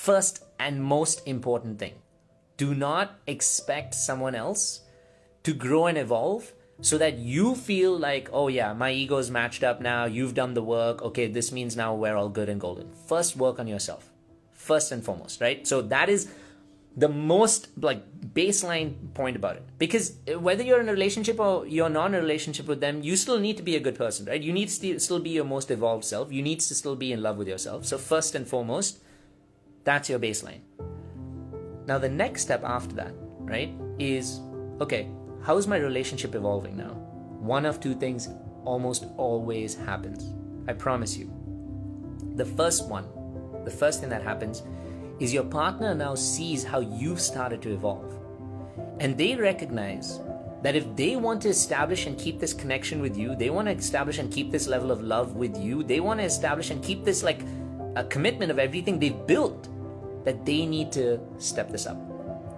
first and most important thing. Do not expect someone else to grow and evolve so that you feel like, oh yeah, my ego is matched up now, you've done the work, okay, this means now we're all good and golden. First, work on yourself. First and foremost, right? So that is the most like baseline point about it. Because whether you're in a relationship or you're not in a relationship with them, you still need to be a good person, right? You need to still be your most evolved self. You need to still be in love with yourself. So first and foremost, that's your baseline. Now the next step after that, right, is, okay, how is my relationship evolving now? One of two things almost always happens. I promise you. The first thing that happens is your partner now sees how you've started to evolve. And they recognize that if they want to establish and keep this connection with you, they want to establish and keep this level of love with you, they want to establish and keep this like a commitment of everything they've built, that they need to step this up,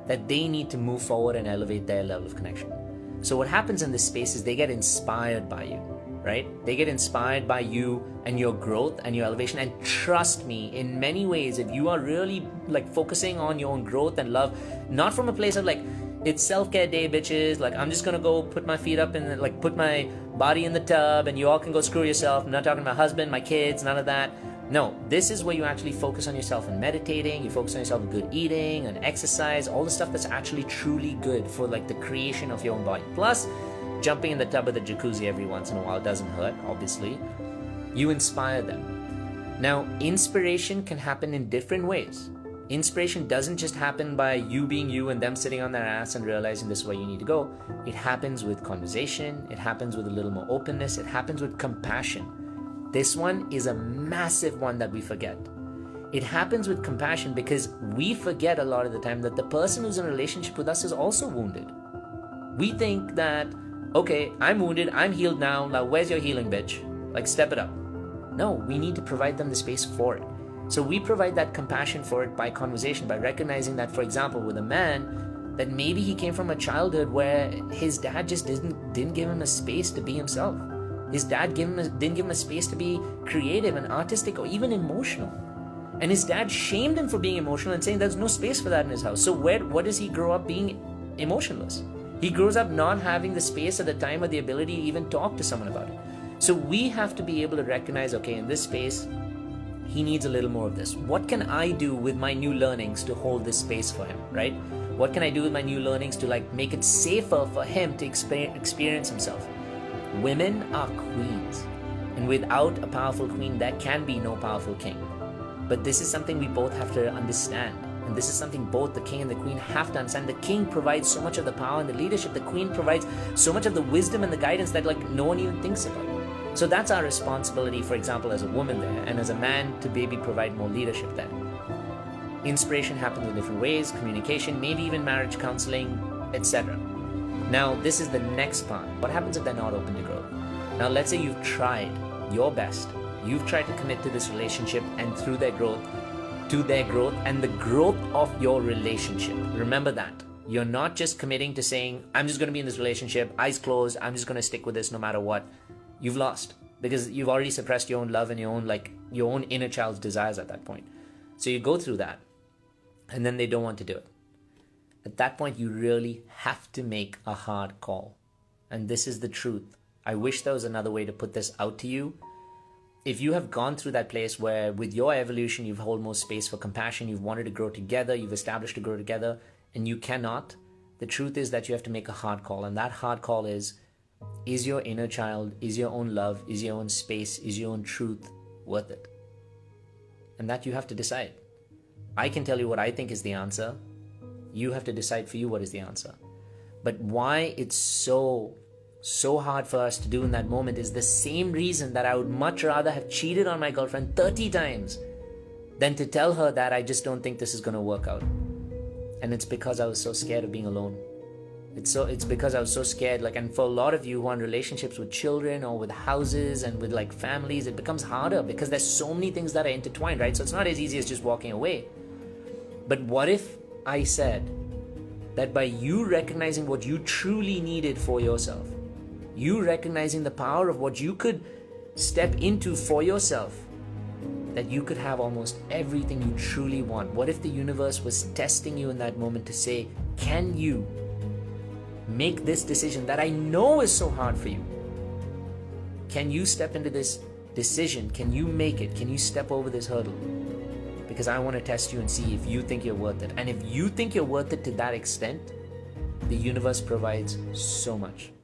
that they need to move forward and elevate their level of connection. So what happens in this space is they get inspired by you, right? They get inspired by you and your growth and your elevation. And trust me, in many ways, if you are really like focusing on your own growth and love, not from a place of like, it's self-care day, bitches, like I'm just gonna go put my feet up and like put my body in the tub and you all can go screw yourself. I'm not talking about my husband, my kids, none of that. No, this is where you actually focus on yourself and meditating, you focus on yourself with good eating and exercise, all the stuff that's actually truly good for like the creation of your own body. Plus, jumping in the tub of the jacuzzi every once in a while doesn't hurt, obviously. You inspire them. Now, inspiration can happen in different ways. Inspiration doesn't just happen by you being you and them sitting on their ass and realizing this is where you need to go. It happens with conversation, it happens with a little more openness, it happens with compassion. This one is a massive one that we forget. It happens with compassion because we forget a lot of the time that the person who's in a relationship with us is also wounded. We think that, okay, I'm wounded, I'm healed now where's your healing, bitch? Like, step it up. No, we need to provide them the space for it. So we provide that compassion for it by conversation, by recognizing that, for example, with a man, that maybe he came from a childhood where his dad just didn't give him a space to be himself. His dad didn't give him a space to be creative and artistic or even emotional. And his dad shamed him for being emotional and saying there's no space for that in his house. So what does he grow up being? Emotionless. He grows up not having the space at the time or the ability to even talk to someone about it. So we have to be able to recognize, okay, in this space, he needs a little more of this. What can I do with my new learnings to hold this space for him, right? What can I do with my new learnings to like make it safer for him to experience himself? Women are queens, and without a powerful queen, there can be no powerful king. But this is something we both have to understand, and this is something both the king and the queen have to understand. The king provides so much of the power and the leadership. The queen provides so much of the wisdom and the guidance that like no one even thinks about. So that's our responsibility, for example, as a woman there, and as a man to maybe provide more leadership there. Inspiration happens in different ways, communication, maybe even marriage counseling, etc. Now, this is the next part. What happens if they're not open to growth? Now, let's say you've tried your best. You've tried to commit to this relationship and through their growth, to their growth and the growth of your relationship. Remember that. You're not just committing to saying, I'm just going to be in this relationship, eyes closed, I'm just going to stick with this no matter what. You've lost because you've already suppressed your own love and your own inner child's desires at that point. So you go through that and then they don't want to do it. At that point, you really have to make a hard call. And this is the truth. I wish there was another way to put this out to you. If you have gone through that place where with your evolution, you've held more space for compassion, you've wanted to grow together, you've established to grow together, and you cannot, the truth is that you have to make a hard call. And that hard call is your inner child, is your own love, is your own space, is your own truth worth it? And that you have to decide. I can tell you what I think is the answer. You have to decide for you what is the answer. But why it's so hard for us to do in that moment is the same reason that I would much rather have cheated on my girlfriend 30 times than to tell her that I just don't think this is going to work out. And it's because I was so scared of being alone. It's because I was so scared. And for a lot of you who are in relationships with children or with houses and with families, it becomes harder because there's so many things that are intertwined, right? So it's not as easy as just walking away. But what if I said that by you recognizing what you truly needed for yourself, you recognizing the power of what you could step into for yourself, that you could have almost everything you truly want? What if the universe was testing you in that moment to say, can you make this decision that I know is so hard for you? Can you step into this decision? Can you make it? Can you step over this hurdle? Because I want to test you and see if you think you're worth it. And if you think you're worth it to that extent, the universe provides so much.